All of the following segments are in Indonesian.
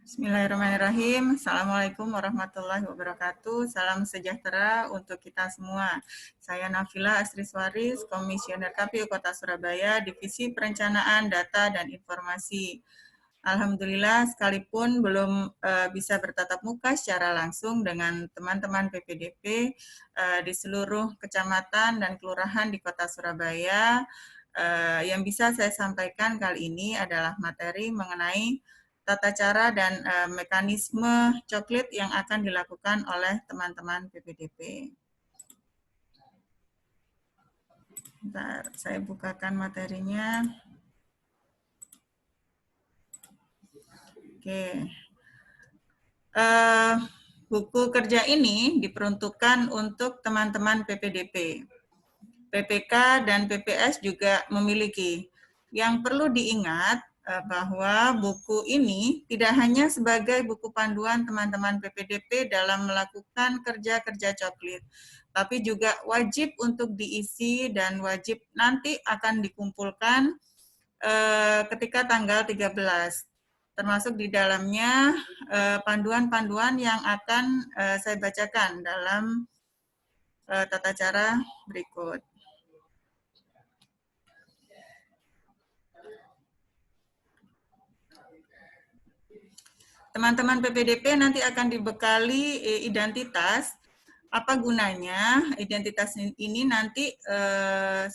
Bismillahirrahmanirrahim. Assalamualaikum warahmatullahi wabarakatuh. Salam sejahtera untuk kita semua. Saya Nafila Asriswaris, Komisioner KPU Kota Surabaya, Divisi Perencanaan Data dan Informasi. Alhamdulillah, sekalipun belum bisa bertatap muka secara langsung dengan teman-teman PPDP di seluruh kecamatan dan kelurahan di Kota Surabaya, yang bisa saya sampaikan kali ini adalah materi mengenai tata cara dan mekanisme coklit yang akan dilakukan oleh teman-teman PPDP. Bentar, saya bukakan materinya. Oke. Buku kerja ini diperuntukkan untuk teman-teman PPDP. PPK dan PPS juga memiliki. Yang perlu diingat bahwa buku ini tidak hanya sebagai buku panduan teman-teman PPDP dalam melakukan kerja-kerja coklit, tapi juga wajib untuk diisi dan wajib nanti akan dikumpulkan ketika tanggal 13. Termasuk di dalamnya panduan-panduan yang akan saya bacakan dalam tata cara berikut. Teman-teman PPDP nanti akan dibekali identitas. Apa gunanya identitas ini nanti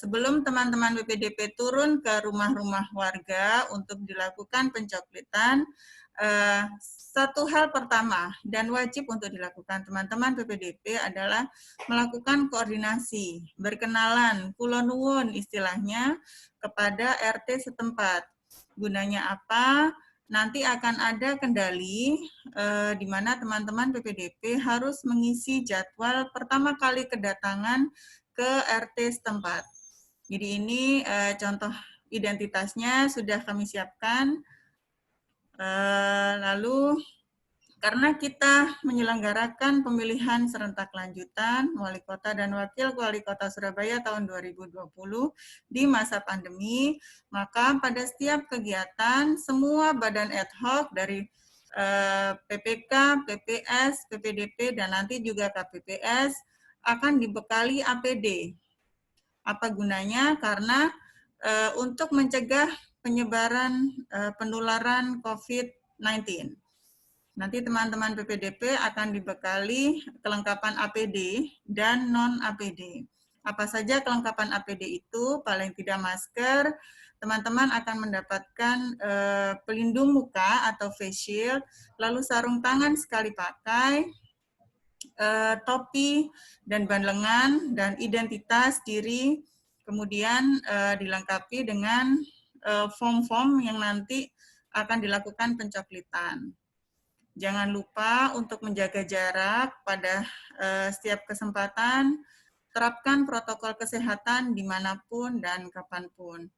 sebelum teman-teman PPDP turun ke rumah-rumah warga untuk dilakukan pencoklitan, satu hal pertama dan wajib untuk dilakukan teman-teman PPDP adalah melakukan koordinasi, berkenalan, kula nuwun istilahnya kepada RT setempat. Gunanya apa? Nanti akan ada kendali di mana teman-teman PPDP harus mengisi jadwal pertama kali kedatangan ke RT setempat. Jadi ini contoh identitasnya sudah kami siapkan. Lalu karena kita menyelenggarakan pemilihan serentak lanjutan Wali Kota dan Wakil Wali Kota Surabaya tahun 2020 di masa pandemi, maka pada setiap kegiatan semua badan ad hoc dari PPK, PPS, PPDP, dan nanti juga KPPS akan dibekali APD. Apa gunanya? Karena untuk mencegah penyebaran penularan COVID-19. Nanti teman-teman PPDP akan dibekali kelengkapan APD dan non-APD. Apa saja kelengkapan APD itu? Paling tidak masker, teman-teman akan mendapatkan pelindung muka atau face shield, lalu sarung tangan sekali pakai, topi dan ban lengan, dan identitas diri, kemudian dilengkapi dengan form-form yang nanti akan dilakukan pencoklitan. Jangan lupa untuk menjaga jarak pada setiap kesempatan, terapkan protokol kesehatan dimanapun dan kapanpun.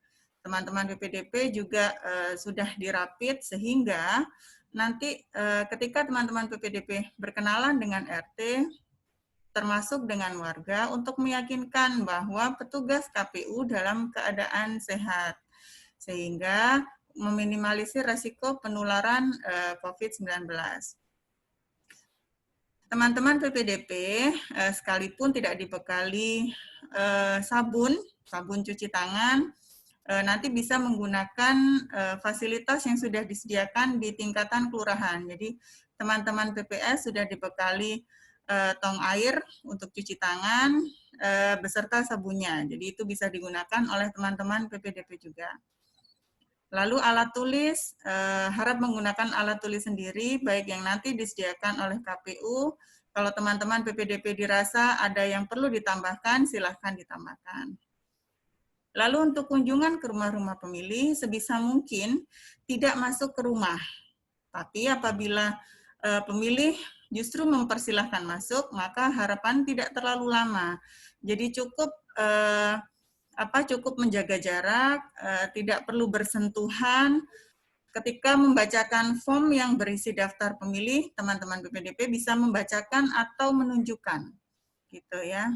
Teman-teman PPDP juga sudah dirapit sehingga nanti ketika teman-teman PPDP berkenalan dengan RT, termasuk dengan warga, untuk meyakinkan bahwa petugas KPU dalam keadaan sehat, sehingga meminimalisir resiko penularan COVID-19. Teman-teman PPDP, sekalipun tidak dibekali sabun cuci tangan, nanti bisa menggunakan fasilitas yang sudah disediakan di tingkatan kelurahan. Jadi teman-teman PPS sudah dibekali tong air untuk cuci tangan beserta sabunnya. Jadi itu bisa digunakan oleh teman-teman PPDP juga. Lalu alat tulis, harap menggunakan alat tulis sendiri, baik yang nanti disediakan oleh KPU. Kalau teman-teman PPDP dirasa ada yang perlu ditambahkan, silahkan ditambahkan. Lalu untuk kunjungan ke rumah-rumah pemilih, sebisa mungkin tidak masuk ke rumah. Tapi apabila pemilih justru mempersilahkan masuk, maka harapan tidak terlalu lama. Jadi cukup menjaga jarak, tidak perlu bersentuhan. Ketika membacakan form yang berisi daftar pemilih, teman-teman PPDP bisa membacakan atau menunjukkan, gitu ya.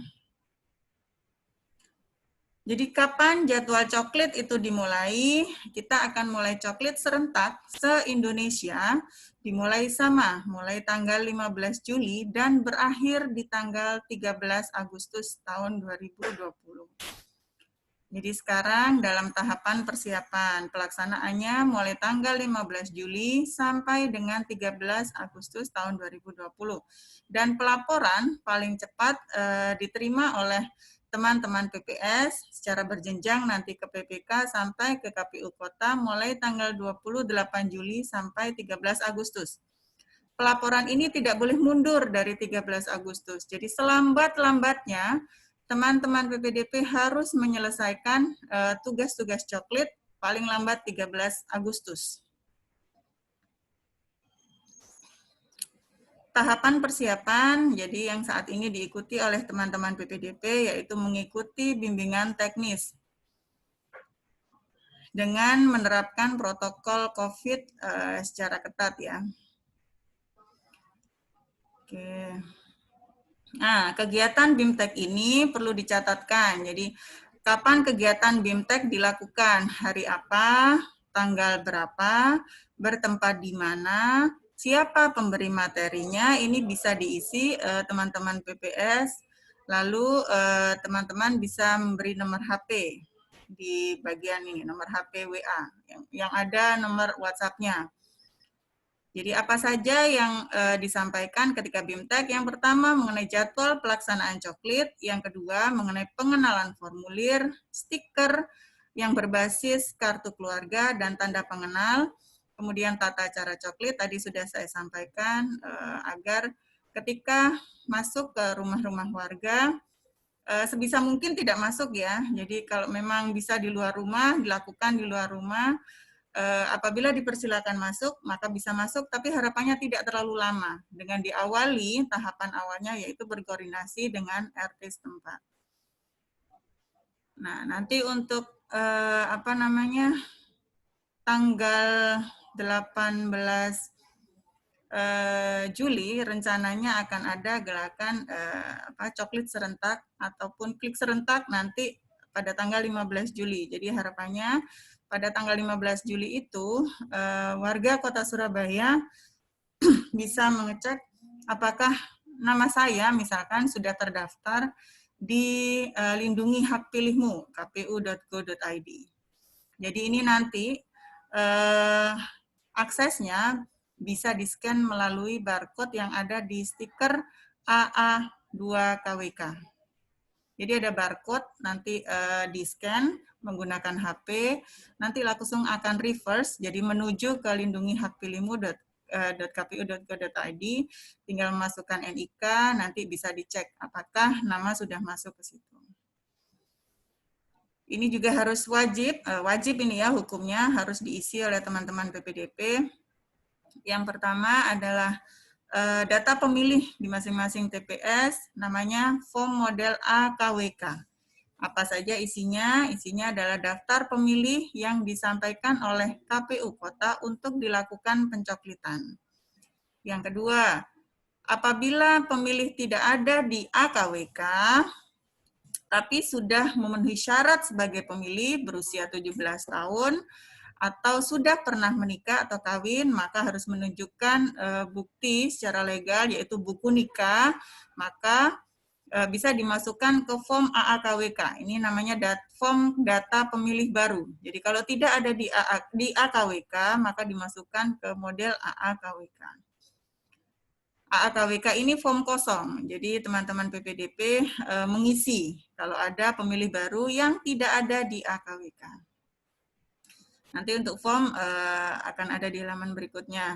Jadi kapan jadwal coklit itu dimulai? Kita akan mulai coklit serentak se-Indonesia, dimulai sama, mulai tanggal 15 Juli dan berakhir di tanggal 13 Agustus tahun 2020. Jadi sekarang dalam tahapan persiapan, pelaksanaannya mulai tanggal 15 Juli sampai dengan 13 Agustus tahun 2020. Dan pelaporan paling cepat diterima oleh teman-teman PPS secara berjenjang nanti ke PPK sampai ke KPU Kota mulai tanggal 28 Juli sampai 13 Agustus. Pelaporan ini tidak boleh mundur dari 13 Agustus. Jadi selambat-lambatnya teman-teman PPDP harus menyelesaikan tugas-tugas coklit paling lambat 13 Agustus. Tahapan persiapan, jadi yang saat ini diikuti oleh teman-teman PPDP, yaitu mengikuti bimbingan teknis dengan menerapkan protokol COVID secara ketat ya. Oke. Nah, kegiatan BIMTEK ini perlu dicatatkan. Jadi, kapan kegiatan BIMTEK dilakukan? Hari apa? Tanggal berapa? Bertempat di mana? Siapa pemberi materinya? Ini bisa diisi teman-teman PPS. Lalu teman-teman bisa memberi nomor HP di bagian ini, nomor HP WA yang ada nomor WhatsApp-nya. Jadi apa saja yang disampaikan ketika BIMTEK? Yang pertama mengenai jadwal pelaksanaan coklit, yang kedua mengenai pengenalan formulir, stiker yang berbasis kartu keluarga dan tanda pengenal, kemudian tata cara coklit tadi sudah saya sampaikan agar ketika masuk ke rumah-rumah warga sebisa mungkin tidak masuk ya. Jadi kalau memang bisa di luar rumah, dilakukan di luar rumah. Apabila dipersilakan masuk, maka bisa masuk, tapi harapannya tidak terlalu lama. Dengan diawali tahapan awalnya yaitu berkoordinasi dengan RT setempat. Nah, nanti untuk tanggal 18 Juli rencananya akan ada gerakan coklit serentak ataupun klik serentak nanti pada tanggal 15 Juli. Jadi harapannya pada tanggal 15 Juli itu warga Kota Surabaya bisa mengecek apakah nama saya misalkan sudah terdaftar di Lindungi Hak Pilihmu kpu.go.id. Jadi ini nanti aksesnya bisa di-scan melalui barcode yang ada di stiker AA2KWK. Jadi ada barcode, nanti di-scan menggunakan HP, nanti langsung akan reverse, jadi menuju ke lindungi hak pilihmu.kpu.go.id, tinggal memasukkan NIK, nanti bisa dicek apakah nama sudah masuk ke situ. Ini juga harus wajib ini ya hukumnya, harus diisi oleh teman-teman PPDP. Yang pertama adalah data pemilih di masing-masing TPS, namanya form model AKWK. Apa saja isinya? Isinya adalah daftar pemilih yang disampaikan oleh KPU Kota untuk dilakukan pencoklitan. Yang kedua, apabila pemilih tidak ada di AKWK, tapi sudah memenuhi syarat sebagai pemilih berusia 17 tahun, atau sudah pernah menikah atau kawin, maka harus menunjukkan bukti secara legal, yaitu buku nikah, maka bisa dimasukkan ke form AAKWK. Ini namanya form data pemilih baru. Jadi kalau tidak ada di AKWK, maka dimasukkan ke model AAKWK. AAKWK ini form kosong, jadi teman-teman PPDP mengisi kalau ada pemilih baru yang tidak ada di AKWK. Nanti untuk form akan ada di halaman berikutnya.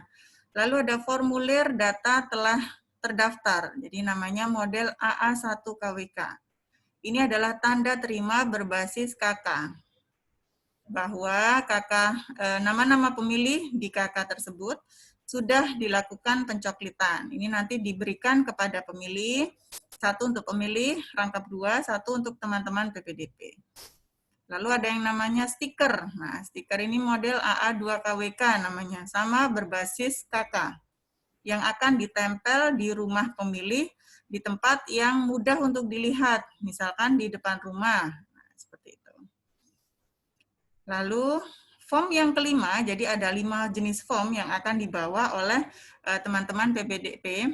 Lalu ada formulir data telah terdaftar, jadi namanya model AA1KWK. Ini adalah tanda terima berbasis KK, bahwa KK nama-nama pemilih di KK tersebut sudah dilakukan pencoklitan. Ini nanti diberikan kepada pemilih, satu untuk pemilih rangkap 2, satu untuk teman-teman PPDP. Lalu ada yang namanya stiker. Nah, stiker ini model AA2KWK namanya, sama berbasis KK, yang akan ditempel di rumah pemilih di tempat yang mudah untuk dilihat, misalkan di depan rumah. Nah, seperti itu. Lalu form yang kelima, jadi ada 5 jenis form yang akan dibawa oleh teman-teman PPDP.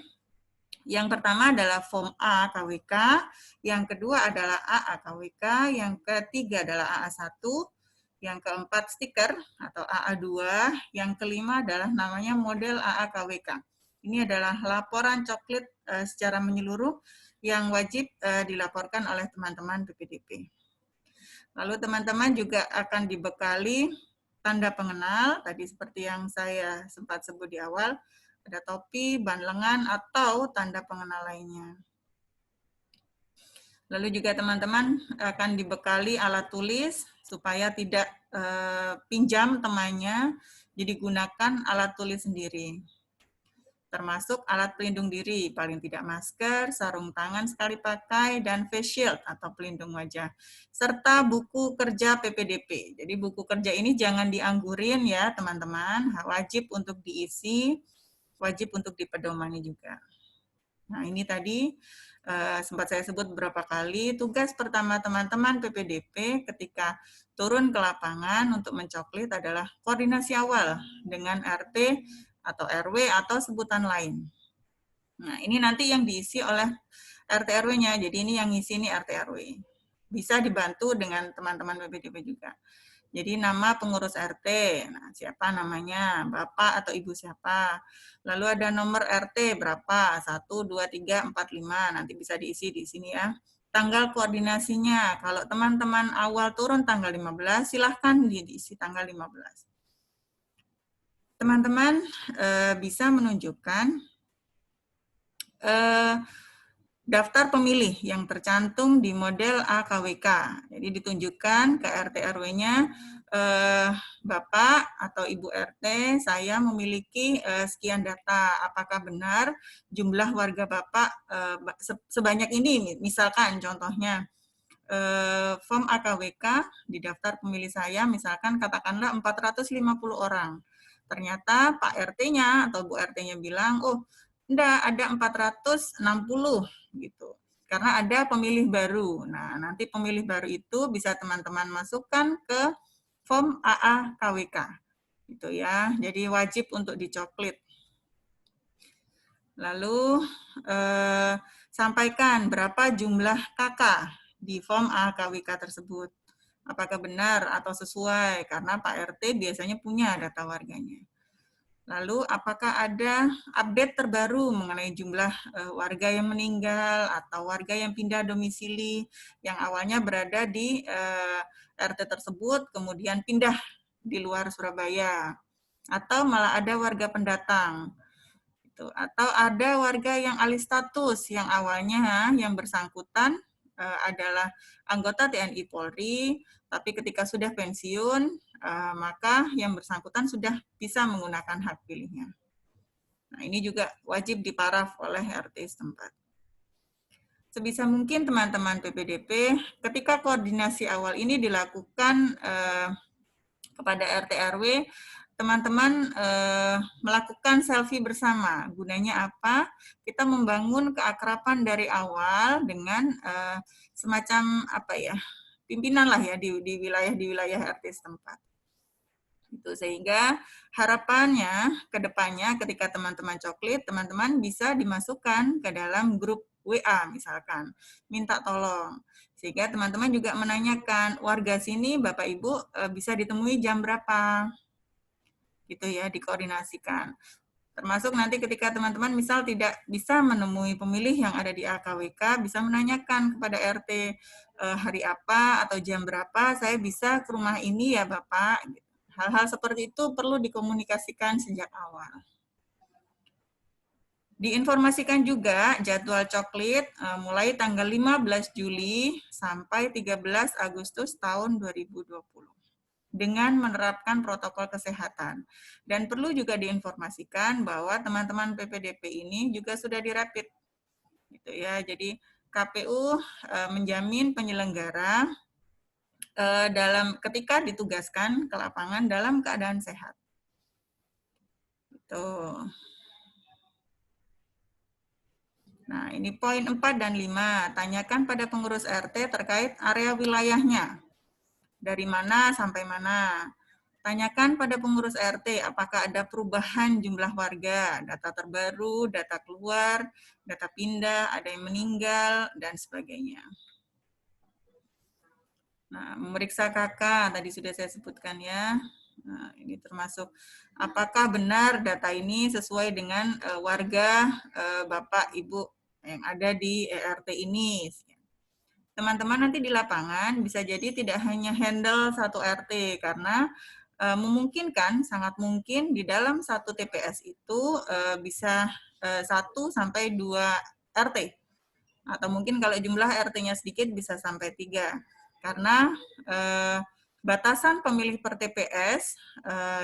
Yang pertama adalah form A KWK, yang kedua adalah AA KWK, yang ketiga adalah AA1, yang keempat stiker atau AA2, yang kelima adalah namanya model AA KWK. Ini adalah laporan coklit secara menyeluruh yang wajib dilaporkan oleh teman-teman PPDP. Lalu teman-teman juga akan dibekali tanda pengenal, tadi seperti yang saya sempat sebut di awal, ada topi, ban lengan, atau tanda pengenal lainnya. Lalu juga teman-teman akan dibekali alat tulis supaya tidak pinjam temannya, jadi gunakan alat tulis sendiri. Termasuk alat pelindung diri, paling tidak masker, sarung tangan sekali pakai, dan face shield atau pelindung wajah. Serta buku kerja PPDP. Jadi buku kerja ini jangan dianggurin ya teman-teman, wajib untuk diisi, wajib untuk dipedomani juga. Nah ini tadi sempat saya sebut beberapa kali, tugas pertama teman-teman PPDP ketika turun ke lapangan untuk mencoklit adalah koordinasi awal dengan RT atau RW atau sebutan lain. Nah ini nanti yang diisi oleh RT RW-nya, jadi ini yang ngisi ini RT RW. Bisa dibantu dengan teman-teman PPDP juga. Jadi nama pengurus RT, nah, siapa namanya, Bapak atau Ibu siapa. Lalu ada nomor RT berapa, 1, 2, 3, 4, 5, nanti bisa diisi di sini ya. Tanggal koordinasinya, kalau teman-teman awal turun tanggal 15, silahkan diisi tanggal 15. Teman-teman bisa menunjukkan daftar pemilih yang tercantum di model AKWK. Jadi ditunjukkan ke RT RW-nya, Bapak atau Ibu RT, saya memiliki sekian data. Apakah benar jumlah warga Bapak sebanyak ini? Misalkan contohnya, form AKWK di daftar pemilih saya, misalkan katakanlah 450 orang. Ternyata Pak RT-nya atau Bu RT-nya bilang, oh enggak, ada 460 gitu. Karena ada pemilih baru. Nah, nanti pemilih baru itu bisa teman-teman masukkan ke form AA KWK. Gitu ya. Jadi wajib untuk dicoklit. Lalu sampaikan berapa jumlah kakak di form AA KWK tersebut. Apakah benar atau sesuai? Karena Pak RT biasanya punya data warganya. Lalu apakah ada update terbaru mengenai jumlah warga yang meninggal atau warga yang pindah domisili yang awalnya berada di RT tersebut kemudian pindah di luar Surabaya, atau malah ada warga pendatang, atau ada warga yang alih status yang awalnya yang bersangkutan adalah anggota TNI Polri, tapi ketika sudah pensiun, maka yang bersangkutan sudah bisa menggunakan hak pilihnya. Nah, ini juga wajib diparaf oleh RT setempat. Sebisa mungkin teman-teman PPDP, ketika koordinasi awal ini dilakukan kepada RT RW, teman-teman melakukan selfie bersama. Gunanya apa? Kita membangun keakraban dari awal dengan semacam apa ya, pimpinan lah ya di wilayah RT setempat. Itu sehingga harapannya ke depannya ketika teman-teman coklit, teman-teman bisa dimasukkan ke dalam grup WA misalkan, minta tolong. Sehingga teman-teman juga menanyakan, warga sini Bapak Ibu bisa ditemui jam berapa? Gitu ya, dikoordinasikan. Termasuk nanti ketika teman-teman misal tidak bisa menemui pemilih yang ada di AKWK, bisa menanyakan kepada RT hari apa atau jam berapa saya bisa ke rumah ini ya Bapak. Hal-hal seperti itu perlu dikomunikasikan sejak awal. Diinformasikan juga jadwal coklit mulai tanggal 15 Juli sampai 13 Agustus tahun 2020 dengan menerapkan protokol kesehatan. Dan perlu juga diinformasikan bahwa teman-teman PPDP ini juga sudah dirapid. Gitu ya. Jadi KPU menjamin penyelenggara dalam ketika ditugaskan ke lapangan dalam keadaan sehat. Gitu. Nah, ini poin 4 dan 5. Tanyakan pada pengurus RT terkait area wilayahnya. Dari mana sampai mana. Tanyakan pada pengurus RT apakah ada perubahan jumlah warga, data terbaru, data keluar, data pindah, ada yang meninggal, dan sebagainya. Nah, memeriksa KK tadi sudah saya sebutkan ya. Nah, ini termasuk apakah benar data ini sesuai dengan warga Bapak Ibu yang ada di ERT ini. Teman-teman nanti di lapangan bisa jadi tidak hanya handle satu RT karena memungkinkan, sangat mungkin di dalam satu TPS itu bisa 1 sampai 2 RT. Atau mungkin kalau jumlah RT-nya sedikit bisa sampai 3. Karena batasan pemilih per TPS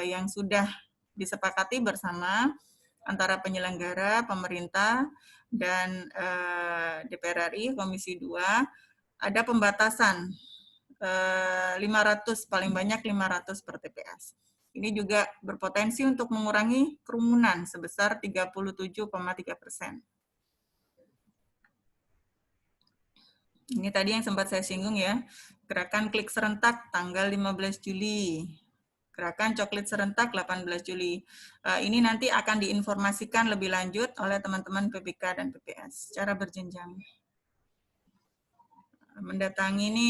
yang sudah disepakati bersama antara penyelenggara, pemerintah, dan DPR RI, Komisi 2, ada pembatasan 500, paling banyak 500 per TPS. Ini juga berpotensi untuk mengurangi kerumunan sebesar 37,3%. Ini tadi yang sempat saya singgung ya, gerakan klik serentak tanggal 15 Juli. Gerakan coklit serentak 18 Juli. Ini nanti akan diinformasikan lebih lanjut oleh teman-teman PPK dan PPS secara berjenjang. Mendatangi ini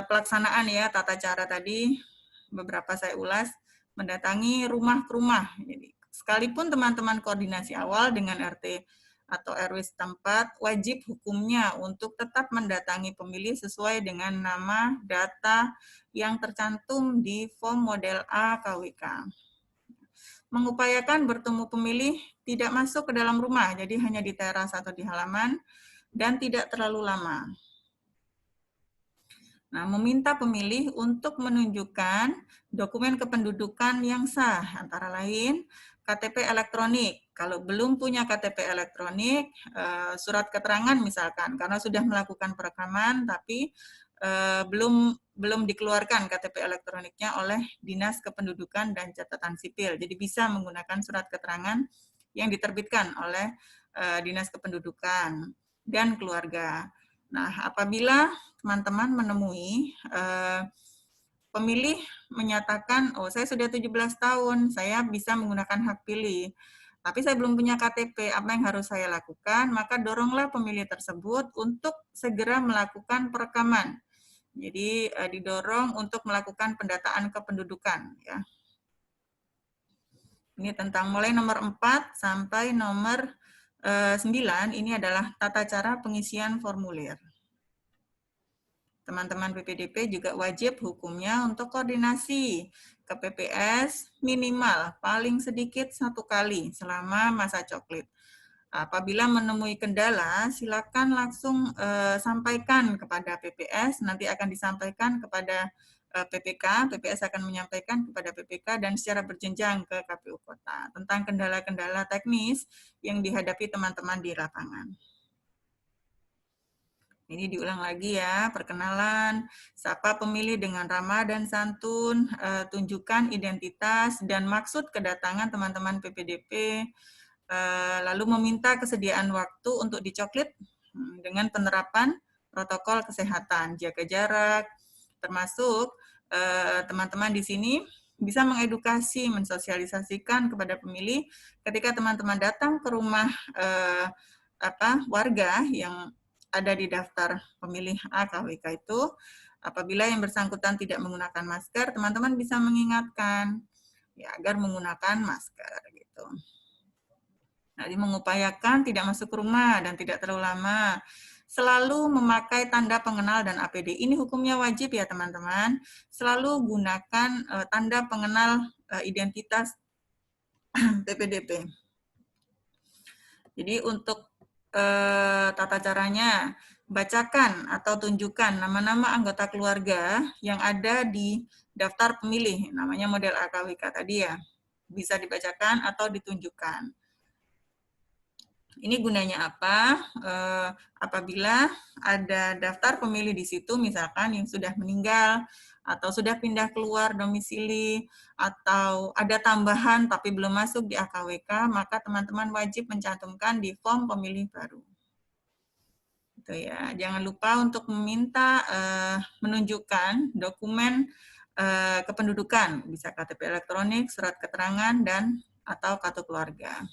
pelaksanaan ya, tata cara tadi beberapa saya ulas, mendatangi rumah ke rumah. Jadi, sekalipun teman-teman koordinasi awal dengan RT atau RW setempat, wajib hukumnya untuk tetap mendatangi pemilih sesuai dengan nama data yang tercantum di form model A KWK. Mengupayakan bertemu pemilih tidak masuk ke dalam rumah, jadi hanya di teras atau di halaman, dan tidak terlalu lama. Nah, meminta pemilih untuk menunjukkan dokumen kependudukan yang sah, antara lain KTP elektronik. Kalau belum punya KTP elektronik, surat keterangan misalkan, karena sudah melakukan perekaman, tapi belum dikeluarkan KTP elektroniknya oleh Dinas Kependudukan dan Catatan Sipil. Jadi bisa menggunakan surat keterangan yang diterbitkan oleh Dinas Kependudukan dan keluarga. Nah, apabila teman-teman menemui pemilih menyatakan, oh saya sudah 17 tahun, saya bisa menggunakan hak pilih, tapi saya belum punya KTP, apa yang harus saya lakukan? Maka doronglah pemilih tersebut untuk segera melakukan perekaman. Jadi didorong untuk melakukan pendataan kependudukan. Ya. Ini tentang mulai nomor 4 sampai nomor 9, ini adalah tata cara pengisian formulir. Teman-teman PPDP juga wajib hukumnya untuk koordinasi ke PPS minimal paling sedikit 1 kali selama masa coklit. Apabila menemui kendala, silakan langsung sampaikan kepada PPS, nanti akan disampaikan kepada PPK, PPS akan menyampaikan kepada PPK dan secara berjenjang ke KPU Kota tentang kendala-kendala teknis yang dihadapi teman-teman di lapangan. Ini diulang lagi ya, perkenalan, sapa pemilih dengan ramah dan santun, tunjukkan identitas dan maksud kedatangan teman-teman PPDP, lalu meminta kesediaan waktu untuk dicoklit dengan penerapan protokol kesehatan, jaga jarak, termasuk teman-teman di sini bisa mengedukasi, mensosialisasikan kepada pemilih ketika teman-teman datang ke rumah warga yang ada di daftar pemilih AKWK itu, apabila yang bersangkutan tidak menggunakan masker, teman-teman bisa mengingatkan ya agar menggunakan masker gitu. Jadi mengupayakan tidak masuk ke rumah dan tidak terlalu lama. Selalu memakai tanda pengenal dan APD. Ini hukumnya wajib ya teman-teman. Selalu gunakan tanda pengenal identitas PPDP. Jadi untuk tata caranya, bacakan atau tunjukkan nama-nama anggota keluarga yang ada di daftar pemilih, namanya model AKWK tadi ya, bisa dibacakan atau ditunjukkan. Ini gunanya apa? Apabila ada daftar pemilih di situ, misalkan yang sudah meninggal, atau sudah pindah keluar domisili, atau ada tambahan tapi belum masuk di AKWK, maka teman-teman wajib mencantumkan di form pemilih baru. Gitu ya. Jangan lupa untuk meminta menunjukkan dokumen kependudukan, bisa KTP elektronik, surat keterangan, dan atau kartu keluarga.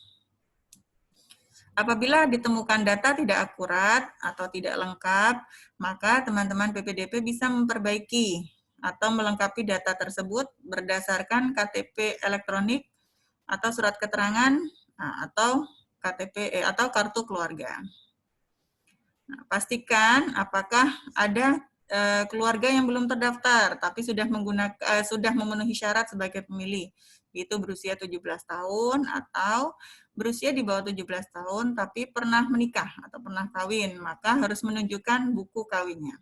Apabila ditemukan data tidak akurat atau tidak lengkap, maka teman-teman PPDP bisa memperbaiki atau melengkapi data tersebut berdasarkan KTP elektronik atau surat keterangan atau KTP atau kartu keluarga. Nah, pastikan apakah ada keluarga yang belum terdaftar tapi sudah memenuhi syarat sebagai pemilih, yaitu berusia 17 tahun atau berusia di bawah 17 tahun tapi pernah menikah atau pernah kawin, maka harus menunjukkan buku kawinnya.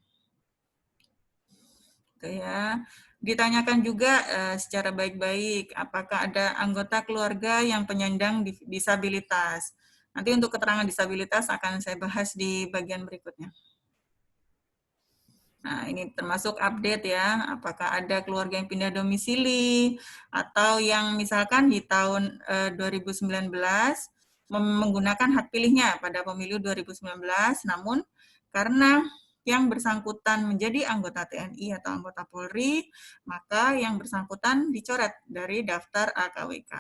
Gitu ya. Ditanyakan juga secara baik-baik apakah ada anggota keluarga yang penyandang disabilitas. Nanti untuk keterangan disabilitas akan saya bahas di bagian berikutnya. Nah, ini termasuk update ya, apakah ada keluarga yang pindah domisili, atau yang misalkan di tahun 2019 menggunakan hak pilihnya pada pemilu 2019, namun karena yang bersangkutan menjadi anggota TNI atau anggota Polri, maka yang bersangkutan dicoret dari daftar AKWK.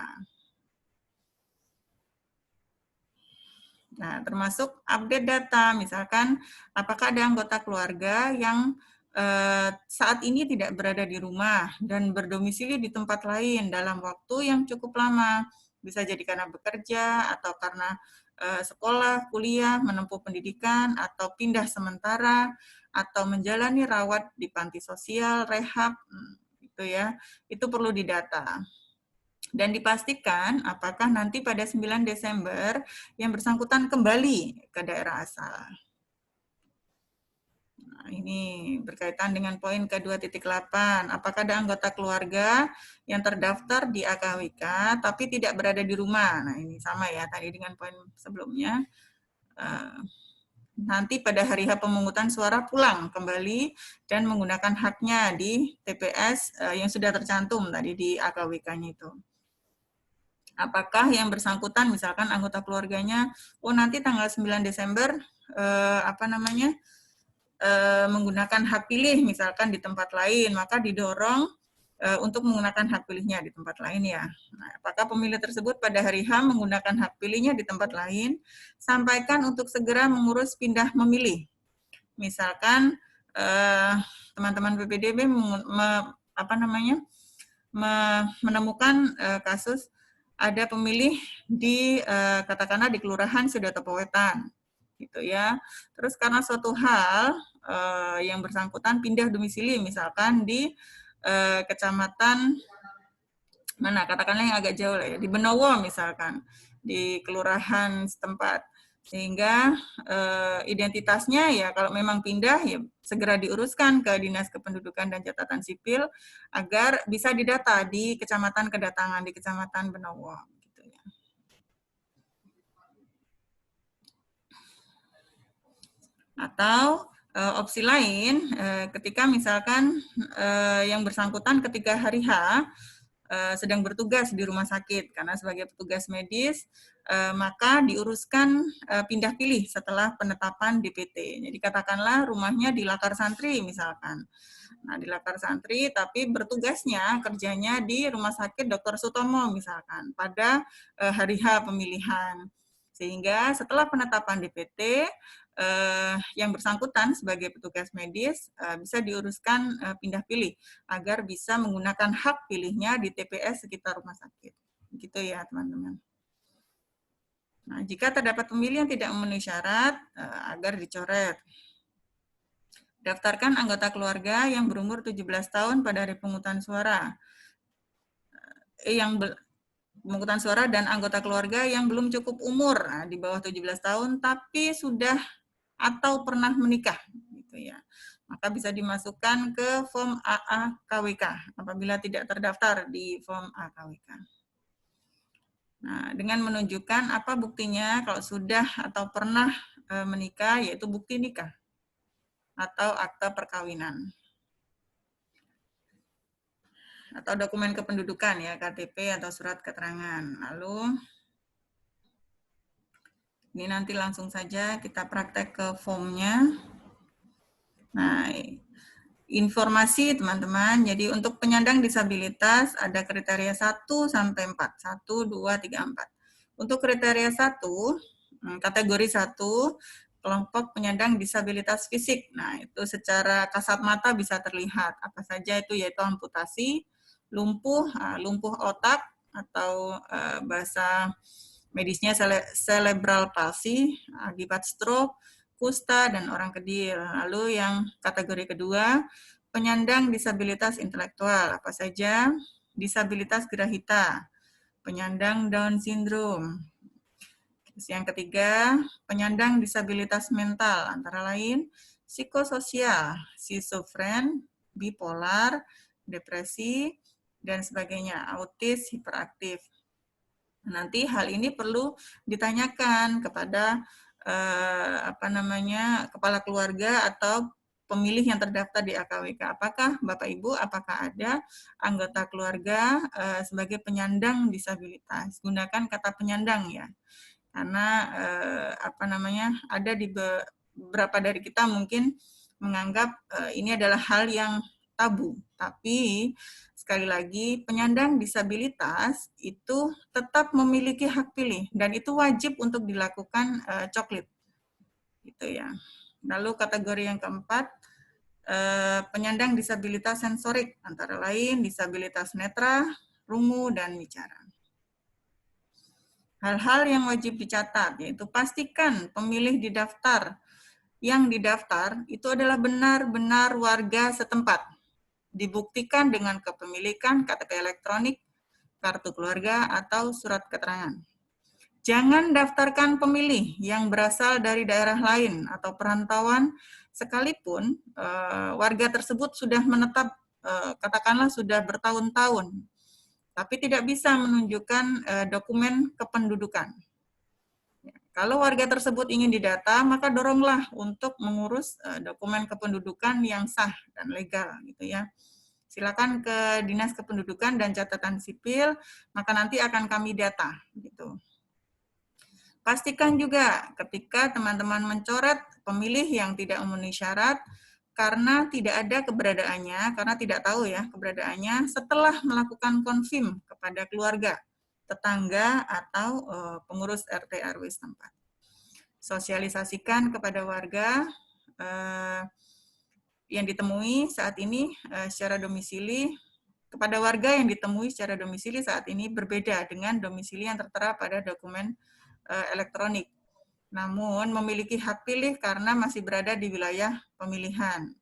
Nah, termasuk update data, misalkan apakah ada anggota keluarga yang saat ini tidak berada di rumah dan berdomisili di tempat lain dalam waktu yang cukup lama. Bisa jadi karena bekerja atau karena sekolah, kuliah, menempuh pendidikan, atau pindah sementara, atau menjalani rawat di panti sosial, rehab, gitu ya. Itu perlu didata. Dan dipastikan apakah nanti pada 9 Desember yang bersangkutan kembali ke daerah asal. Nah, ini berkaitan dengan poin ke-2.8. Apakah ada anggota keluarga yang terdaftar di AKWK tapi tidak berada di rumah? Nah, ini sama ya tadi dengan poin sebelumnya. Nanti pada hari H pemungutan suara pulang kembali dan menggunakan haknya di TPS yang sudah tercantum tadi di AKWK-nya itu. Apakah yang bersangkutan misalkan anggota keluarganya nanti tanggal 9 Desember menggunakan hak pilih misalkan di tempat lain, maka didorong untuk menggunakan hak pilihnya di tempat lain ya. Nah, apakah pemilih tersebut pada hari H menggunakan hak pilihnya di tempat lain, sampaikan untuk segera mengurus pindah memilih. Misalkan teman-teman PPDB menemukan kasus ada pemilih di katakanlah di Kelurahan Sidoarjo Wetan, gitu ya. Terus karena suatu hal yang bersangkutan pindah domisili, misalkan di kecamatan mana, katakanlah yang agak jauh lah ya, di Benowo misalkan, di kelurahan setempat, sehingga identitasnya ya kalau memang pindah ya segera diuruskan ke Dinas Kependudukan dan Catatan Sipil agar bisa didata di kecamatan kedatangan, di kecamatan Benowo. Gitu ya. Atau opsi lain, ketika misalkan yang bersangkutan ketika hari H sedang bertugas di rumah sakit karena sebagai petugas medis, maka diuruskan pindah pilih setelah penetapan DPT. Jadi katakanlah rumahnya di Lakar Santri misalkan. Nah, di Lakar Santri tapi bertugasnya kerjanya di Rumah Sakit Dr. Sutomo misalkan pada hari H pemilihan. Sehingga setelah penetapan DPT, yang bersangkutan sebagai petugas medis bisa diuruskan pindah pilih agar bisa menggunakan hak pilihnya di TPS sekitar rumah sakit. Gitu ya, teman-teman. Nah, jika terdapat pemilih yang tidak memenuhi syarat, agar dicoret. Daftarkan anggota keluarga yang berumur 17 tahun pada hari pemungutan suara. Pemungutan suara dan anggota keluarga yang belum cukup umur, di bawah 17 tahun, tapi sudah atau pernah menikah, gitu ya. Maka bisa dimasukkan ke form AAKWK apabila tidak terdaftar di form AKWK. Nah, dengan menunjukkan apa buktinya kalau sudah atau pernah menikah, yaitu bukti nikah atau akta perkawinan. Atau dokumen kependudukan ya, KTP atau surat keterangan. Lalu Ini nanti langsung saja kita praktek ke formnya. Nah, informasi teman-teman, jadi untuk penyandang disabilitas ada kriteria 1 sampai 4. 1, 2, 3, 4. Untuk kriteria 1, kategori 1, kelompok penyandang disabilitas fisik. Nah, itu secara kasat mata bisa terlihat. Apa saja itu, yaitu amputasi, lumpuh, lumpuh otak, atau bahasa medisnya cerebral palsy, akibat stroke, kusta, dan orang kedil. Lalu yang kategori kedua, penyandang disabilitas intelektual. Apa saja? Disabilitas gerahita, penyandang Down syndrome. Terus yang ketiga, penyandang disabilitas mental, antara lain psikososial, schizofren, bipolar, depresi, dan sebagainya, autis, hiperaktif. Nanti hal ini perlu ditanyakan kepada kepala keluarga atau pemilih yang terdaftar di AKWK. Apakah Bapak Ibu, apakah ada anggota keluarga sebagai penyandang disabilitas? Gunakan kata penyandang ya, karena ada di beberapa dari kita mungkin menganggap ini adalah hal yang tabu. Tapi sekali lagi, penyandang disabilitas itu tetap memiliki hak pilih dan itu wajib untuk dilakukan coklit, gitu ya. Lalu kategori yang keempat, penyandang disabilitas sensorik, antara lain disabilitas netra, rungu, dan bicara. Hal-hal yang wajib dicatat, yaitu pastikan pemilih yang didaftar itu adalah benar-benar warga setempat. Dibuktikan dengan kepemilikan KTP elektronik, kartu keluarga, atau surat keterangan. Jangan daftarkan pemilih yang berasal dari daerah lain atau perantauan, sekalipun warga tersebut sudah menetap, katakanlah sudah bertahun-tahun, tapi tidak bisa menunjukkan dokumen kependudukan. Kalau warga tersebut ingin didata, maka doronglah untuk mengurus dokumen kependudukan yang sah dan legal, gitu ya. Silakan ke Dinas Kependudukan dan Catatan Sipil, maka nanti akan kami data, gitu. Pastikan juga ketika teman-teman mencoret pemilih yang tidak memenuhi syarat, karena tidak ada keberadaannya, karena tidak tahu ya keberadaannya, setelah melakukan konfirm kepada keluarga, tetangga, atau pengurus RT RW setempat. Sosialisasikan kepada warga yang ditemui saat ini secara domisili, kepada warga yang ditemui secara domisili saat ini berbeda dengan domisili yang tertera pada dokumen elektronik. Namun memiliki hak pilih karena masih berada di wilayah pemilihan.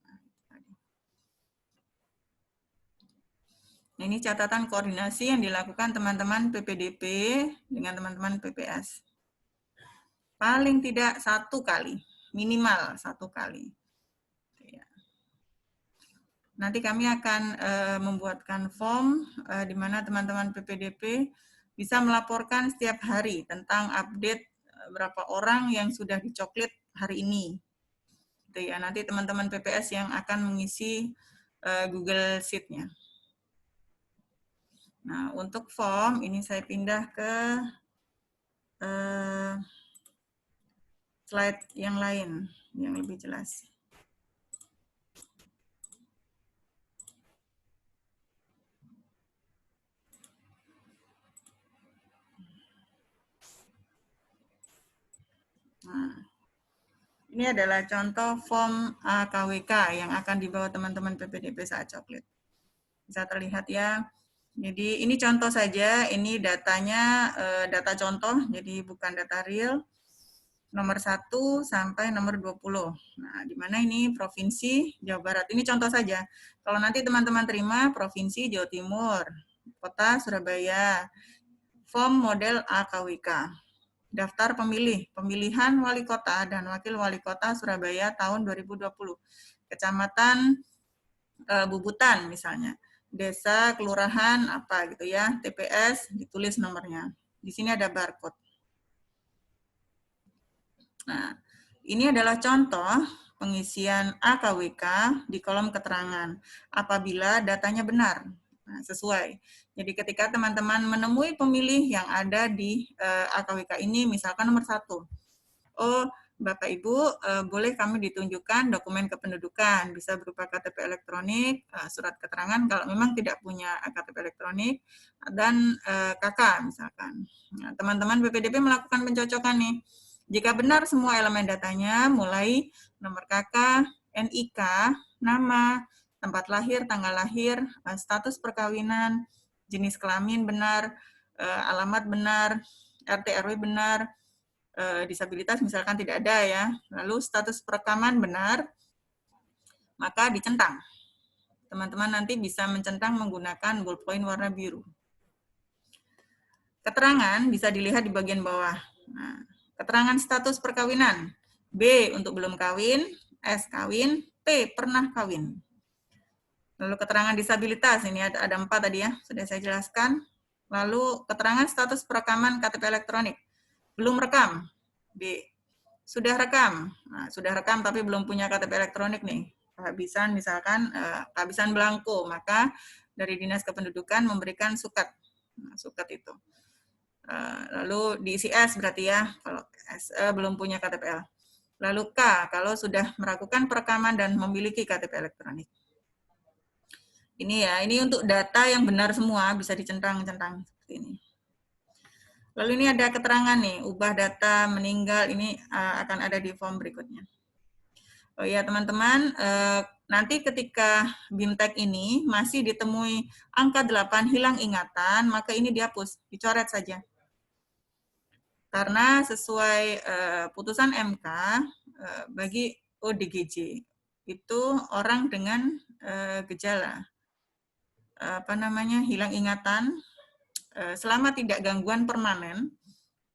Ini catatan koordinasi yang dilakukan teman-teman PPDP dengan teman-teman PPS. Paling tidak 1 kali, minimal 1 kali. Nanti kami akan membuatkan form di mana teman-teman PPDP bisa melaporkan setiap hari tentang update berapa orang yang sudah dicoklit hari ini. Gitu ya. Nanti teman-teman PPS yang akan mengisi Google Sheet-nya. Nah, untuk form ini saya pindah ke slide yang lain yang lebih jelas. Nah, ini adalah contoh form AKWK yang akan dibawa teman-teman PPDP saat coklit. Bisa terlihat ya. Jadi ini contoh saja, ini datanya data contoh, jadi bukan data real. Nomor 1 sampai nomor 20. Nah, di mana ini Provinsi Jawa Barat. Ini contoh saja. Kalau nanti teman-teman terima Provinsi Jawa Timur, Kota Surabaya, form model AKWK. Daftar pemilih, pemilihan wali kota dan wakil wali kota Surabaya tahun 2020. Kecamatan Bubutan misalnya. Desa, kelurahan, apa gitu ya, TPS, ditulis nomornya. Di sini ada barcode. Nah, ini adalah contoh pengisian AKWK di kolom keterangan apabila datanya benar, nah, sesuai. Jadi ketika teman-teman menemui pemilih yang ada di AKWK ini, misalkan nomor 1, oh Bapak Ibu, boleh kami ditunjukkan dokumen kependudukan, bisa berupa KTP elektronik, surat keterangan kalau memang tidak punya KTP elektronik, dan KK misalkan. Nah, teman-teman BPDP melakukan pencocokan nih. Jika benar semua elemen datanya, mulai nomor KK, NIK, nama, tempat lahir, tanggal lahir, status perkawinan, jenis kelamin benar, alamat benar, RT RW benar, disabilitas misalkan tidak ada ya, lalu status perekaman benar, maka dicentang. Teman-teman nanti bisa mencentang menggunakan ballpoint warna biru. Keterangan bisa dilihat di bagian bawah. Nah, keterangan status perkawinan, B untuk belum kawin, S kawin, P pernah kawin. Lalu keterangan disabilitas, ini ada 4 tadi ya, sudah saya jelaskan. Lalu keterangan status perekaman KTP elektronik, belum rekam, B. Sudah rekam, nah, sudah rekam tapi belum punya KTP elektronik nih, kehabisan misalkan kehabisan belangko, maka dari Dinas Kependudukan memberikan sukat, nah, sukat itu. Lalu diisi S berarti ya, kalau SE belum punya KTPL. Lalu K, kalau sudah melakukan perekaman dan memiliki KTP elektronik. Ini ya, ini untuk data yang benar semua, bisa dicentang-centang seperti ini. Lalu ini ada keterangan nih, ubah data meninggal, ini akan ada di form berikutnya. Oh ya teman-teman, nanti ketika BIMTEK ini masih ditemui angka 8 hilang ingatan, maka ini dihapus, dicoret saja. Karena sesuai putusan MK, bagi ODGJ, itu orang dengan gejala hilang ingatan, selama tidak gangguan permanen,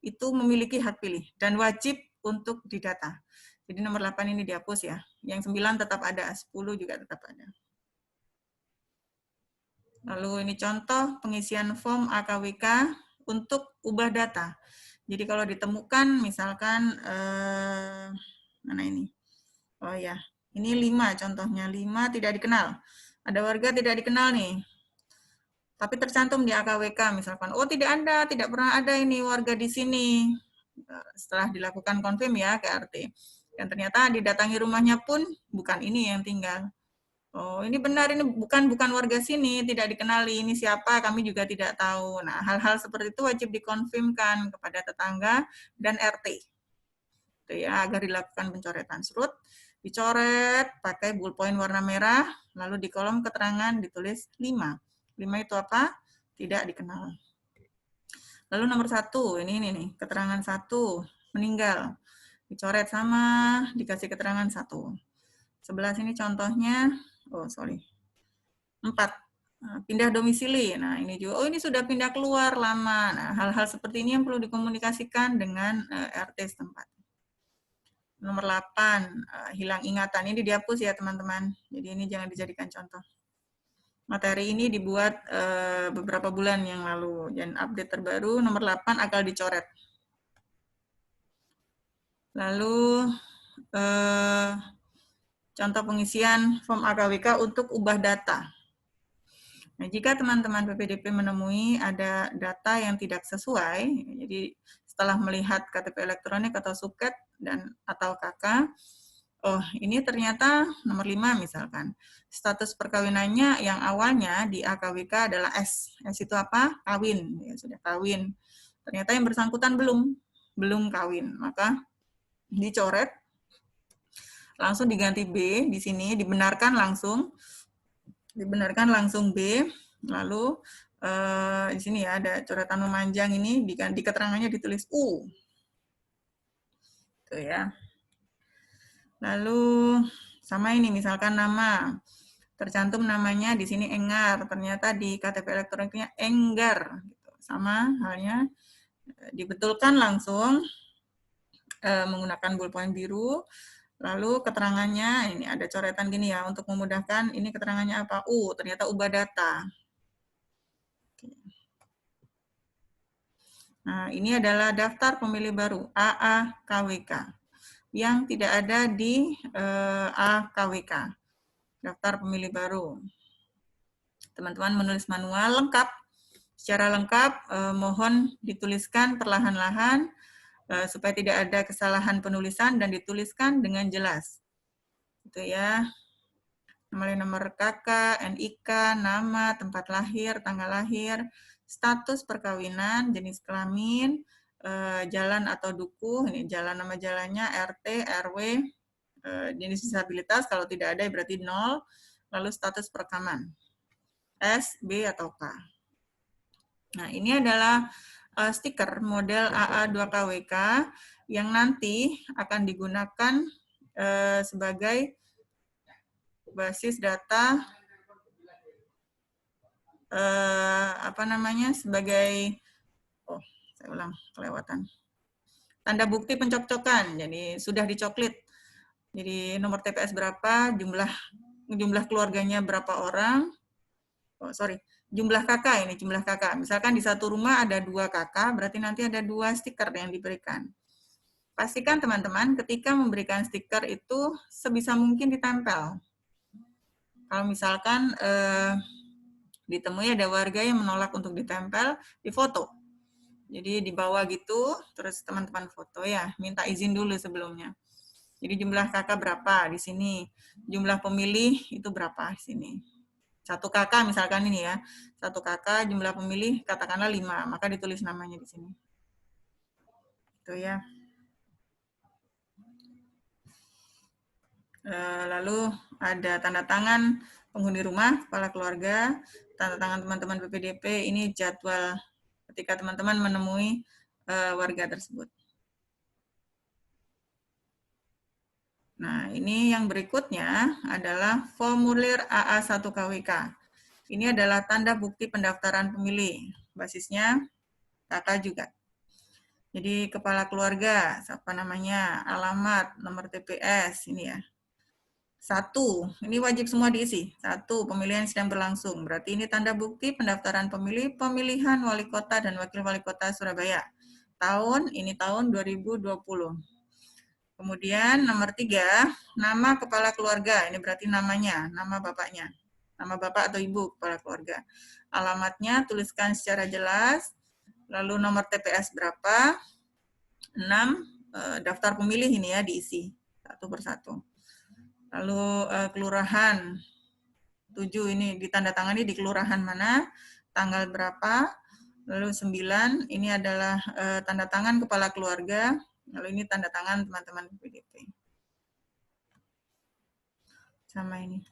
itu memiliki hak pilih dan wajib untuk didata. Jadi nomor 8 ini dihapus ya. Yang 9 tetap ada, 10 juga tetap ada. Lalu ini contoh pengisian form AKWK untuk ubah data. Jadi kalau ditemukan misalkan, mana ini? Oh ya, ini 5 contohnya, 5 tidak dikenal. Ada warga tidak dikenal nih. Tapi tercantum di AKWK misalkan, oh tidak ada, tidak pernah ada ini warga di sini. Setelah dilakukan konfirm ya ke RT. Dan ternyata didatangi rumahnya pun bukan ini yang tinggal. Oh ini benar, ini bukan warga sini, tidak dikenali, ini siapa, kami juga tidak tahu. Nah hal-hal seperti itu wajib dikonfirmkan kepada tetangga dan RT. Itu ya, agar dilakukan pencoretan surut. Dicoret pakai ballpoint warna merah, lalu di kolom keterangan ditulis 5. 5 itu apa? Tidak dikenal. Lalu nomor 1, ini nih, keterangan 1, meninggal. Dicoret sama, dikasih keterangan 1. Sebelah sini contohnya, 4. Pindah domisili. Nah, ini juga, ini sudah pindah keluar lama. Nah, hal-hal seperti ini yang perlu dikomunikasikan dengan RT setempat. Nomor 8, hilang ingatan. Ini dihapus ya, teman-teman. Jadi ini jangan dijadikan contoh. Materi ini dibuat beberapa bulan yang lalu, dan update terbaru nomor 8 akal dicoret. Lalu contoh pengisian form AKWK untuk ubah data. Nah, jika teman-teman PPDP menemui ada data yang tidak sesuai, jadi setelah melihat KTP elektronik atau suket dan atau KK, oh ini ternyata nomor 5 misalkan, status perkawinannya yang awalnya di AKWK adalah S. S itu apa? Kawin, ya sudah kawin. Ternyata yang bersangkutan belum kawin, maka dicoret, langsung diganti B di sini, dibenarkan langsung B, lalu di sini ya ada coretan memanjang ini, di keterangannya ditulis U. Tuh ya. Lalu sama ini misalkan nama, tercantum namanya di sini Enggar, ternyata di KTP elektroniknya Enggar. Gitu. Sama halnya dibetulkan langsung menggunakan ballpoint biru. Lalu keterangannya, ini ada coretan gini ya, untuk memudahkan, ini keterangannya apa? Ternyata ubah data. Nah, ini adalah daftar pemilih baru, AAKWK, yang tidak ada di AKWK, daftar pemilih baru. Teman-teman menulis manual lengkap, secara lengkap, mohon dituliskan perlahan-lahan, supaya tidak ada kesalahan penulisan dan dituliskan dengan jelas. Itu ya. Nomor KK, NIK, nama, tempat lahir, tanggal lahir, status perkawinan, jenis kelamin, jalan atau dukuh, ini jalan nama jalannya, RT, RW, jenis disabilitas, kalau tidak ada berarti 0, lalu status perekaman, S, B, atau K. Nah, ini adalah stiker model AA2KWK yang nanti akan digunakan sebagai basis data sebagai saya ulang kelewatan tanda bukti pencokcokan. Jadi sudah dicoklit. Jadi nomor TPS berapa, jumlah keluarganya berapa orang. Jumlah kakak ini, jumlah kakak. Misalkan di satu rumah ada 2 kakak, berarti nanti ada 2 stiker yang diberikan. Pastikan teman-teman ketika memberikan stiker itu sebisa mungkin ditempel. Kalau misalkan ditemui ada warga yang menolak untuk ditempel, difoto. Jadi dibawa gitu, terus teman-teman foto ya, minta izin dulu sebelumnya. Jadi jumlah kakak berapa di sini, jumlah pemilih itu berapa di sini. 1 kakak misalkan ini ya, 1 kakak jumlah pemilih katakanlah 5, maka ditulis namanya di sini. Itu ya. Lalu ada tanda tangan penghuni rumah, kepala keluarga, tanda tangan teman-teman PPDP, ini jadwal ketika teman-teman menemui warga tersebut. Nah, ini yang berikutnya adalah formulir AA1KWK. Ini adalah tanda bukti pendaftaran pemilih. Basisnya kakak juga. Jadi kepala keluarga, siapa namanya, alamat, nomor TPS, ini ya. 1, ini wajib semua diisi. 1, pemilihan sedang berlangsung. Berarti ini tanda bukti pendaftaran pemilih, pemilihan wali kota dan wakil wali kota Surabaya. Tahun, ini tahun 2020. Kemudian nomor 3, nama kepala keluarga. Ini berarti namanya, nama bapaknya. Nama bapak atau ibu kepala keluarga. Alamatnya tuliskan secara jelas. Lalu nomor TPS berapa? 6, daftar pemilih ini ya diisi satu persatu. Lalu kelurahan 7 ini ditandatangani di kelurahan mana, tanggal berapa. Lalu 9 ini adalah tanda tangan kepala keluarga. Lalu ini tanda tangan teman-teman PDP. Sama ini.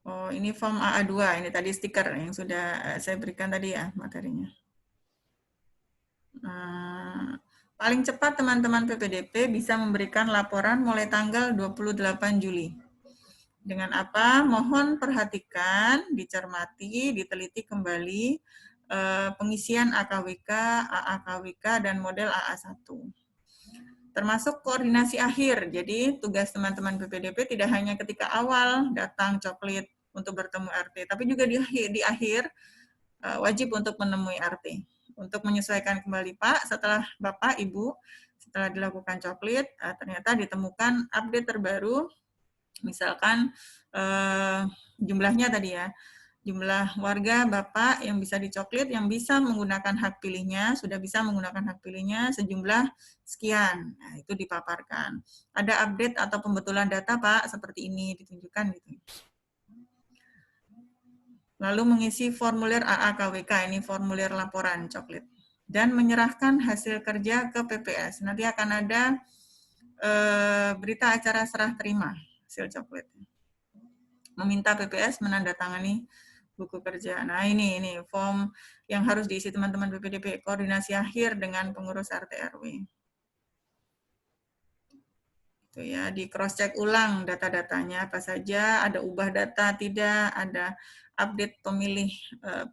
Oh, ini form AA2, ini tadi stiker yang sudah saya berikan tadi ya materinya. Paling cepat teman-teman PPDP bisa memberikan laporan mulai tanggal 28 Juli. Dengan apa? Mohon perhatikan, dicermati, diteliti kembali pengisian AKWK, AAKWK, dan model AA1. Termasuk koordinasi akhir. Jadi tugas teman-teman PPDP tidak hanya ketika awal datang coklit untuk bertemu RT, tapi juga di akhir wajib untuk menemui RT. Untuk menyesuaikan kembali Pak, setelah Bapak, Ibu, setelah dilakukan coklit, ternyata ditemukan update terbaru, misalkan jumlahnya tadi ya, jumlah warga Bapak yang bisa dicoklit, yang bisa menggunakan hak pilihnya, sudah bisa menggunakan hak pilihnya sejumlah sekian. Nah, itu dipaparkan. Ada update atau pembetulan data Pak, seperti ini ditunjukkan gitu. Lalu mengisi formulir AAKWK, ini formulir laporan coklit. Dan menyerahkan hasil kerja ke PPS. Nanti akan ada berita acara serah terima hasil coklit. Meminta PPS menandatangani buku kerja. Nah ini form yang harus diisi teman-teman PPDP, koordinasi akhir dengan pengurus RT RW. Itu ya, di cross check ulang data-datanya apa saja, ada ubah data tidak, ada update pemilih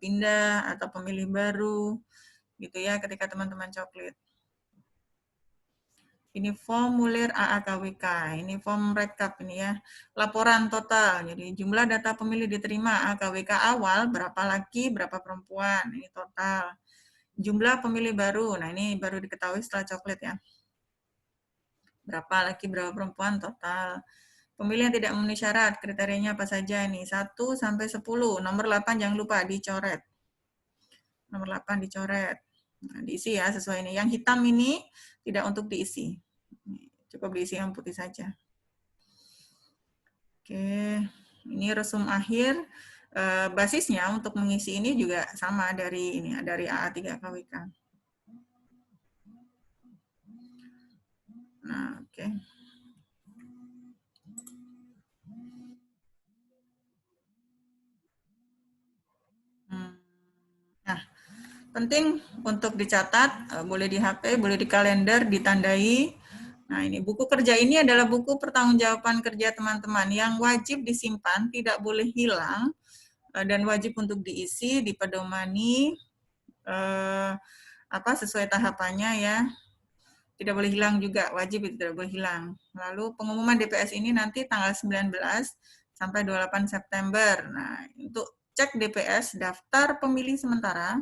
pindah atau pemilih baru, gitu ya ketika teman-teman coklit. Ini formulir AAKWK, ini form rekap ini ya, laporan total. Jadi jumlah data pemilih diterima AAKWK awal berapa laki, berapa perempuan, ini total. Jumlah pemilih baru, nah ini baru diketahui setelah coklit ya. Berapa laki, berapa perempuan total. Pemilih yang tidak memenuhi syarat, kriterianya apa saja nih? 1 sampai 10. Nomor 8 jangan lupa dicoret. Nomor 8 dicoret. Nah, diisi ya sesuai ini. Yang hitam ini tidak untuk diisi. Cukup diisi yang putih saja. Oke, ini resum akhir. Basisnya untuk mengisi ini juga sama dari ini, dari AA3 KWK. Nah, oke. Nah, penting untuk dicatat, boleh di HP, boleh di kalender, ditandai. Nah, ini buku kerja ini adalah buku pertanggungjawaban kerja teman-teman yang wajib disimpan, tidak boleh hilang, dan wajib untuk diisi, dipedomani, sesuai tahapannya ya. Tidak boleh hilang juga, wajib itu tidak boleh hilang. Lalu pengumuman DPS ini nanti tanggal 19 sampai 28 September. Nah, untuk cek DPS, daftar pemilih sementara,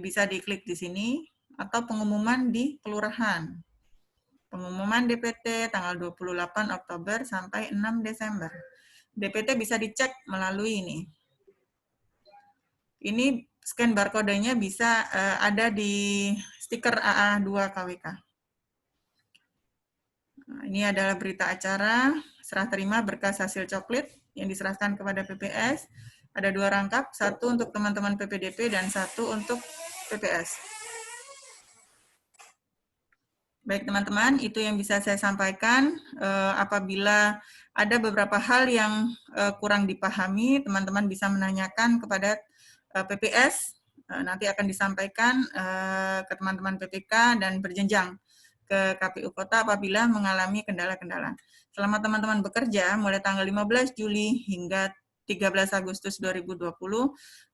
bisa diklik di sini, atau pengumuman di kelurahan. Pengumuman DPT tanggal 28 Oktober sampai 6 Desember. DPT bisa dicek melalui ini. Ini scan barcode-nya bisa ada di stiker AA2 KWK. Nah, ini adalah berita acara serah terima berkas hasil coklit yang diserahkan kepada PPS. Ada 2 rangkap, satu untuk teman-teman PPDP dan satu untuk PPS. Baik teman-teman, itu yang bisa saya sampaikan. Apabila ada beberapa hal yang kurang dipahami, teman-teman bisa menanyakan kepada PPS. Nanti akan disampaikan ke teman-teman PPK dan berjenjang ke KPU Kota apabila mengalami kendala-kendala. Selama teman-teman bekerja, mulai tanggal 15 Juli hingga 13 Agustus 2020,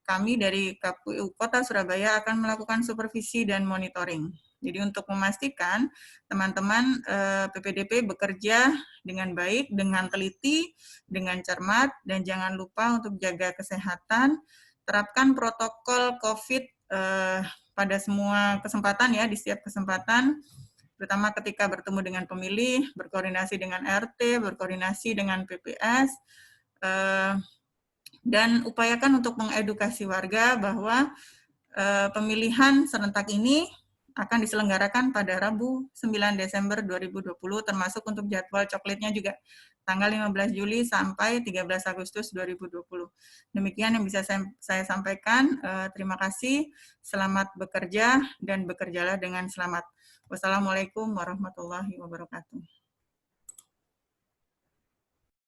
kami dari KPU Kota Surabaya akan melakukan supervisi dan monitoring. Jadi untuk memastikan teman-teman PPDP bekerja dengan baik, dengan teliti, dengan cermat, dan jangan lupa untuk jaga kesehatan, terapkan protokol COVID pada semua kesempatan ya, di setiap kesempatan, terutama ketika bertemu dengan pemilih, berkoordinasi dengan RT, berkoordinasi dengan PPS, dan upayakan untuk mengedukasi warga bahwa pemilihan serentak ini akan diselenggarakan pada Rabu 9 Desember 2020, termasuk untuk jadwal coklitnya juga tanggal 15 Juli sampai 13 Agustus 2020. Demikian yang bisa saya sampaikan. Terima kasih, selamat bekerja, dan bekerjalah dengan selamat. Wassalamualaikum warahmatullahi wabarakatuh.